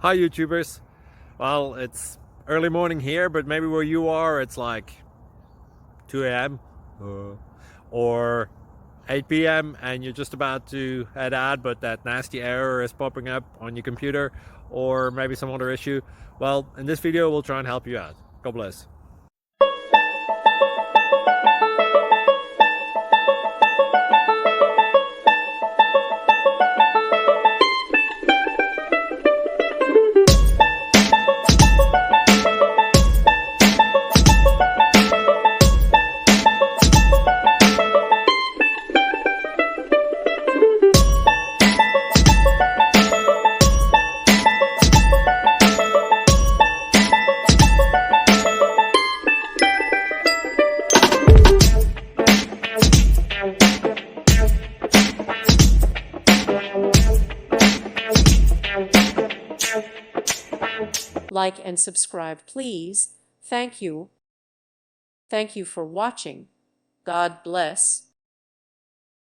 Hi YouTubers. Well, it's early morning here, but maybe where you are it's like 2 a.m. or 8 p.m. and you're just about to head out, but that nasty error is popping up on your computer, or maybe some other issue. Well, in this video we'll try and help you out. God bless. Like and subscribe, please. Thank you. Thank you for watching. God bless.